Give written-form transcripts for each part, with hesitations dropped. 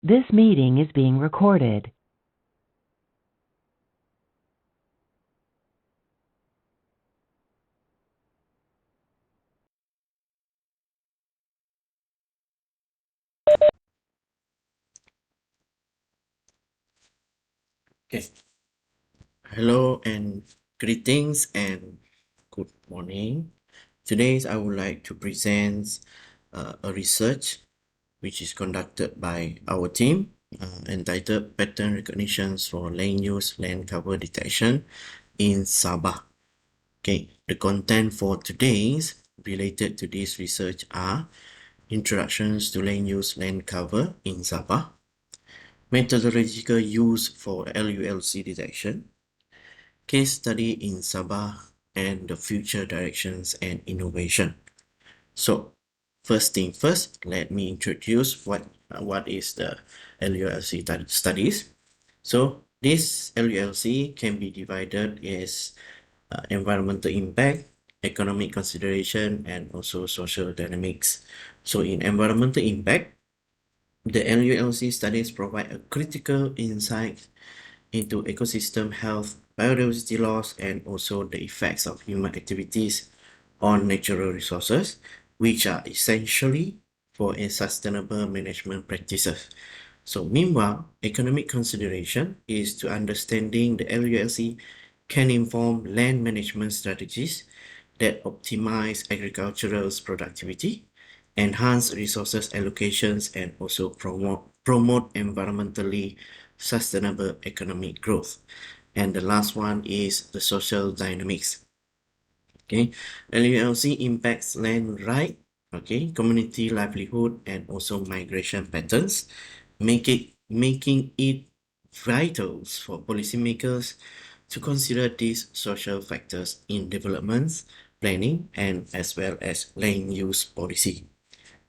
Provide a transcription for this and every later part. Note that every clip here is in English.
This meeting is being recorded. Okay. Hello and greetings and good morning. Today I would like to present a research which is conducted by our team entitled Pattern Recognitions for Land Use Land Cover Detection in Sabah. Okay, the content for today's related to this research are introductions to land use land cover in Sabah, methodological use for LULC detection, case study in Sabah, and the future directions and innovation. So, first thing first, let me introduce what is the LULC studies. So, this LULC can be divided as environmental impact, economic consideration, and also social dynamics. So, in environmental impact, the LULC studies provide a critical insight into ecosystem health, biodiversity loss, and also the effects of human activities on natural resources, which are essentially for a sustainable management practices. So meanwhile, economic consideration is to understanding the LULC can inform land management strategies that optimize agricultural productivity, enhance resources allocations, and also promote environmentally sustainable economic growth. And the last one is the social dynamics. Okay, LULC impacts land right, okay, community livelihood, and also migration patterns, making it vital for policymakers to consider these social factors in developments, planning, and as well as land use policy.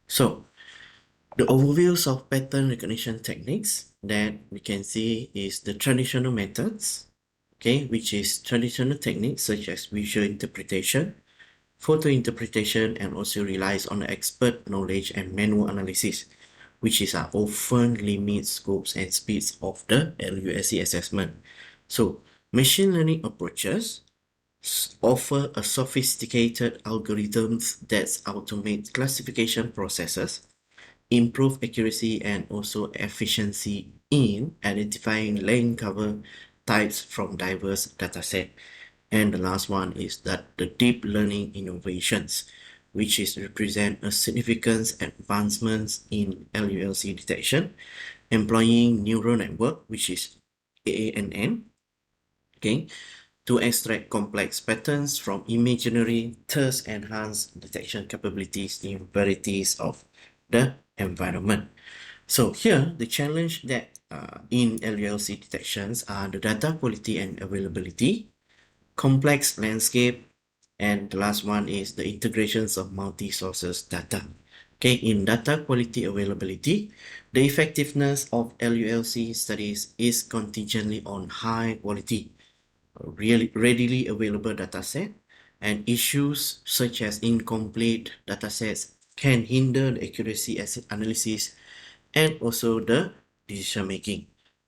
So, the overviews of pattern recognition techniques that we can see is the traditional methods, okay, which is traditional techniques such as visual interpretation, photo interpretation, and also relies on expert knowledge and manual analysis, which is often limit scopes and speeds of the LUSC assessment. So, machine learning approaches offer a sophisticated algorithms that automate classification processes, improve accuracy, and also efficiency in identifying land cover types from diverse dataset. And the last one is that the deep learning innovations, which is represent a significant advancements in LULC detection, employing neural network, which is AANN, okay, to extract complex patterns from imaginary, thus enhance detection capabilities in varieties of the environment. So here, the challenge that in LULC detections are the data quality and availability, complex landscape, and the last one is the integrations of multi-sources data. Okay, in data quality availability, the effectiveness of LULC studies is contingently on high quality, really readily available dataset, and issues such as incomplete datasets can hinder the accuracy analysis and also the decision making.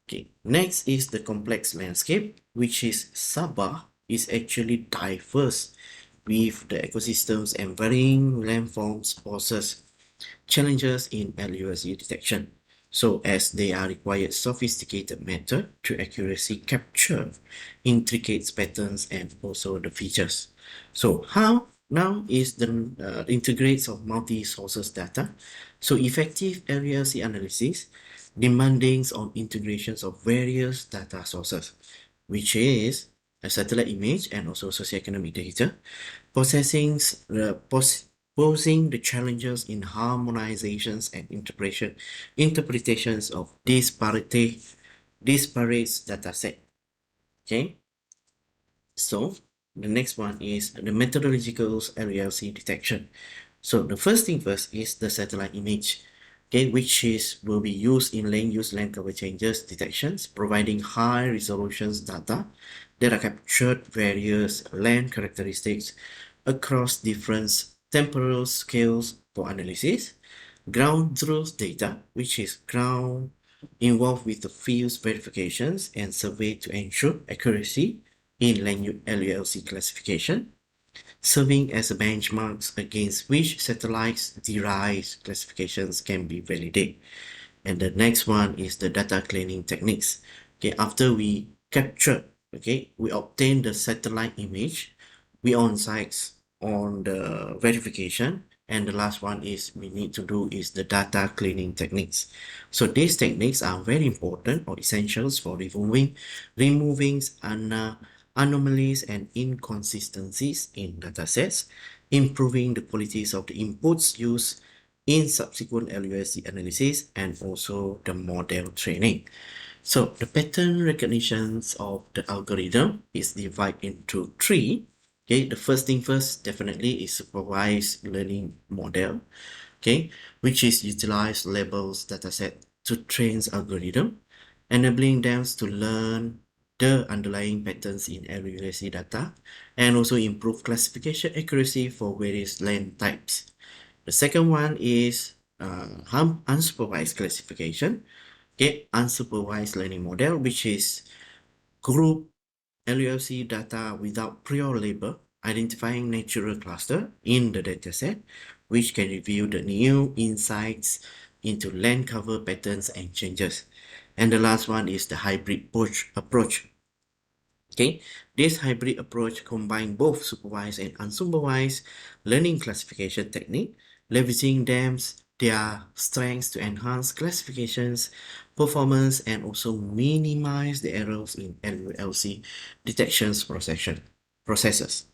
Okay, next is the complex landscape, which is Sabah is actually diverse with the ecosystems and varying landforms poses challenges in LUSC detection. So as they are required sophisticated method to accuracy capture intricate patterns and also the features. So how now is the integrates of multi-sources data. So effective LULC analysis demanding on integrations of various data sources, which is a satellite image and also socioeconomic data, processing posing the challenges in harmonizations and interpretations of disparate dataset. Okay, so the next one is the methodological LULC detection. So the first thing first is the satellite image, okay, which will be used in land use land cover changes detections, providing high resolutions data that are captured various land characteristics across different temporal scales for analysis, ground truth data, which is ground involved with the fields verifications and survey to ensure accuracy in LULC classification, serving as a benchmark against which satellites derived classifications can be validated. And the next one is the data cleaning techniques. Okay, after we capture, we obtain the satellite image, we on sites on the verification, and the last one is we need to do is the data cleaning techniques. So these techniques are very important or essentials for removing anomalies and inconsistencies in datasets, improving the qualities of the inputs used in subsequent LUSC analysis, and also the model training. So the pattern recognitions of the algorithm is divided into three. Okay, the first thing first definitely is supervised learning model, which is utilize labels dataset to train algorithm, enabling them to learn the underlying patterns in LUSC data and also improve classification accuracy for various land types. The second one is unsupervised classification, unsupervised learning model, which is group LULC data without prior label, identifying natural cluster in the dataset, which can reveal the new insights into land cover patterns and changes. And the last one is the hybrid approach. This hybrid approach combines both supervised and unsupervised learning classification technique, leveraging their strengths to enhance classifications, performance, and also minimize the errors in LULC detections processes.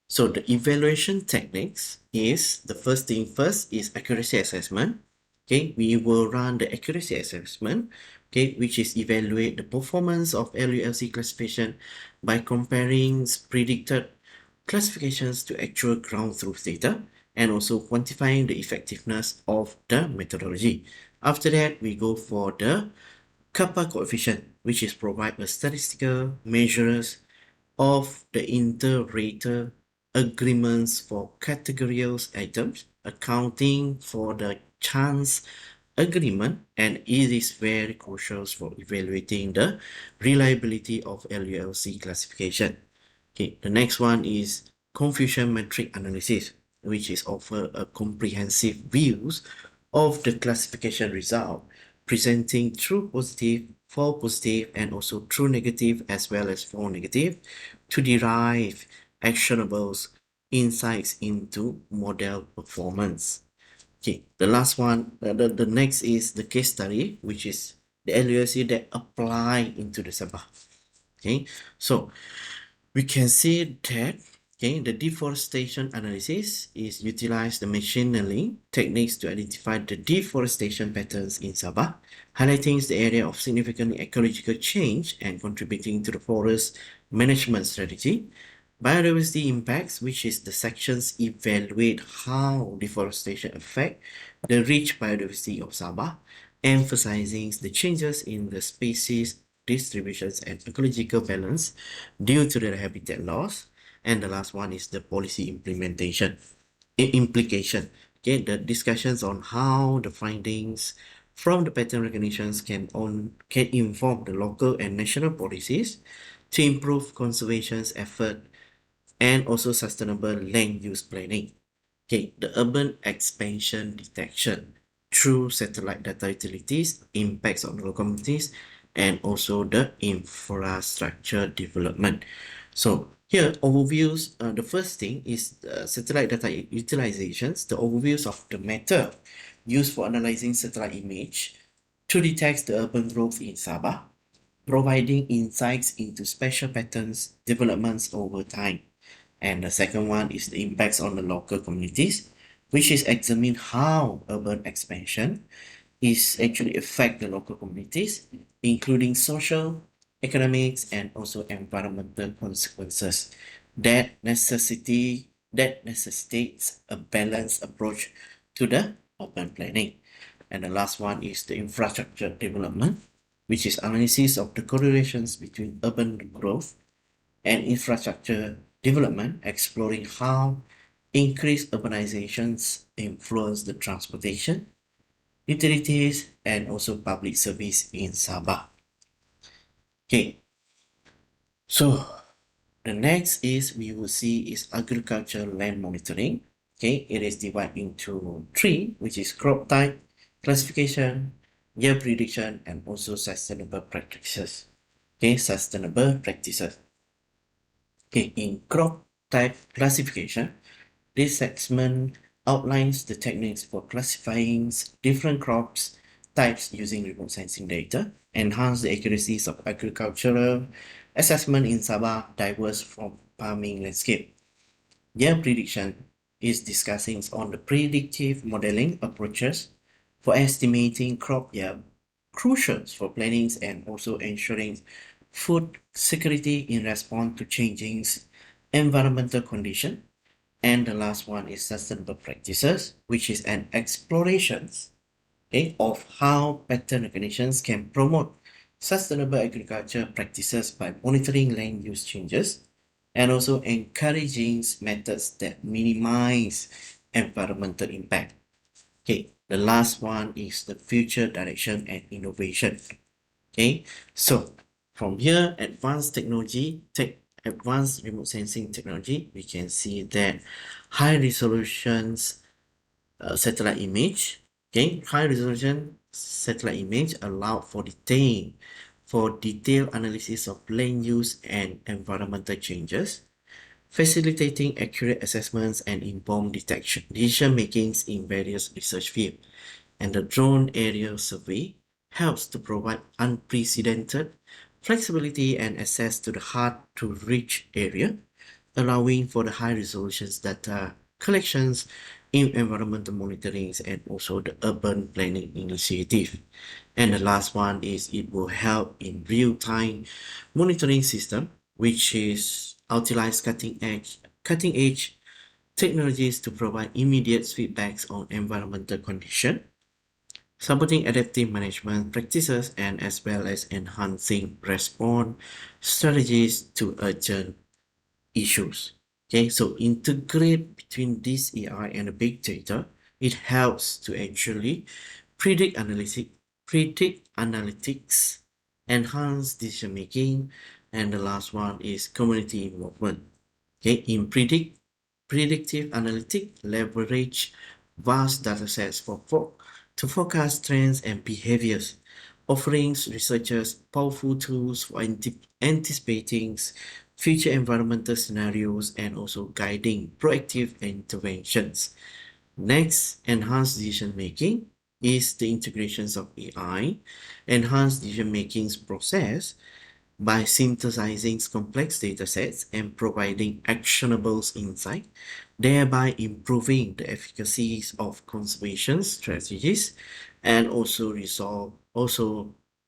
So the evaluation techniques is the first thing first is accuracy assessment. We will run the accuracy assessment, which is evaluate the performance of LULC classification by comparing predicted classifications to actual ground truth data and also quantifying the effectiveness of the methodology. After that, we go for the kappa coefficient, which is provide a statistical measures of the inter-rater agreements for categorical items, accounting for the chance agreement, and it is very crucial for evaluating the reliability of LULC classification. The next one is confusion metric analysis, which is offer a comprehensive views of the classification result, presenting true positive, false positive, and also true negative as well as false negative to derive actionable insights into model performance. The last one, the next is the case study, which is the LULC that apply into the Sabah. So we can see that the deforestation analysis is utilize the machine learning techniques to identify the deforestation patterns in Sabah, highlighting the area of significant ecological change and contributing to the forest management strategy. Biodiversity impacts, which is the sections evaluate how deforestation affect the rich biodiversity of Sabah, emphasizing the changes in the species distributions and ecological balance due to the habitat loss. And the last one is the policy implication. The discussions on how the findings from the pattern recognitions can inform the local and national policies to improve conservation effort and also sustainable land use planning. The urban expansion detection through satellite data utilities, impacts on local communities, and also the infrastructure development. So here, overviews, the first thing is satellite data utilizations, the overviews of the method used for analyzing satellite image to detect the urban growth in Sabah, providing insights into spatial patterns, developments over time. And the second one is the impacts on the local communities, which is examine how urban expansion is actually affect the local communities, including social, economics, and also environmental consequences that necessitates a balanced approach to the urban planning. And the last one is the infrastructure development, which is analysis of the correlations between urban growth and infrastructure development, exploring how increased urbanizations influence the transportation, utilities, and also public service in Sabah. Okay, so the next is we will see is agriculture land monitoring. Okay, it is divided into three, which is crop type, classification, year prediction, and also sustainable practices. Okay, sustainable practices. Okay, in crop type classification, this segment outlines the techniques for classifying different crops types using remote sensing data, enhance the accuracies of agricultural assessment in Sabah diverse from farming landscape. Year prediction is discussing on the predictive modeling approaches for estimating crop yield, crucial for planning and also ensuring food security in response to changing environmental conditions. And the last one is sustainable practices, which is an exploration, okay, of how pattern recognitions can promote sustainable agriculture practices by monitoring land use changes and also encouraging methods that minimize environmental impact. Okay, the last one is the future direction and innovation. Okay, so from here, advanced remote sensing technology, we can see that high resolutions satellite image. Okay, high resolution satellite image allow for detailed analysis of land use and environmental changes, facilitating accurate assessments and informed decision makings in various research fields. And the drone aerial survey helps to provide unprecedented flexibility and access to the hard-to-reach area, allowing for the high-resolution data collections in environmental monitoring and also the urban planning initiative. And the last one is it will help in real-time monitoring system, which is utilize cutting edge technologies to provide immediate feedbacks on environmental condition, supporting adaptive management practices, and as well as enhancing response strategies to urgent issues. Okay, so integrate between this AI and the big data, it helps to actually predict analytics, enhance decision making, and the last one is community involvement. Okay, in predictive analytics, leverage vast datasets to forecast trends and behaviors, offering researchers powerful tools for anticipating future environmental scenarios and also guiding proactive interventions. Next, enhanced decision making is the integrations of AI, enhanced decision making process by synthesizing complex datasets and providing actionable insight, thereby improving the efficacies of conservation strategies and also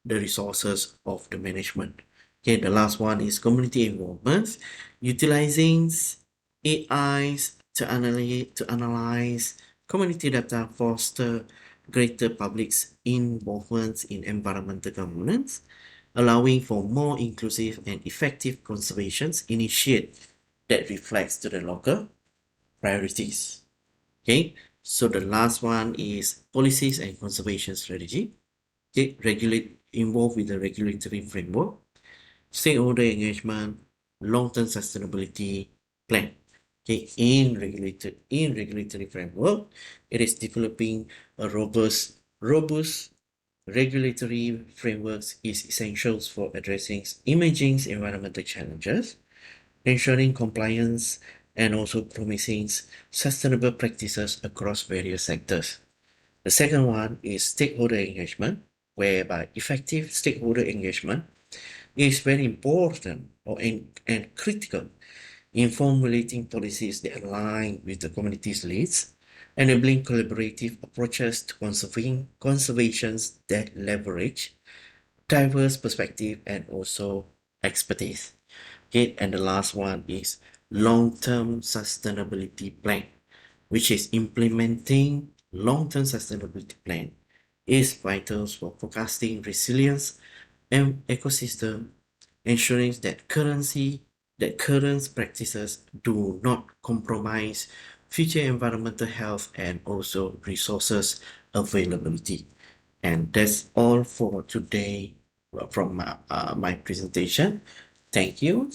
the resources of the management. Okay, the last one is community involvement, utilizing AIs to analyze community data, foster greater public's involvement in environmental governance, allowing for more inclusive and effective conservation initiative that reflects to the local priorities. Okay, so the last one is policies and conservation strategy. Okay, involved with the regulatory framework, stakeholder engagement, long-term sustainability plan. Okay, in regulatory framework, it is developing a robust regulatory frameworks is essential for addressing emerging environmental challenges, ensuring compliance, and also promising sustainable practices across various sectors. The second one is stakeholder engagement, whereby effective stakeholder engagement is very important and critical in formulating policies that align with the community's needs, enabling collaborative approaches to conservations that leverage diverse perspective and also expertise. Okay, and the last one is long-term sustainability plan, which is implementing long-term sustainability plan is vital for forecasting resilience and ecosystem, ensuring that current practices do not compromise future environmental health and also resources availability. And that's all for today from my presentation. Thank you.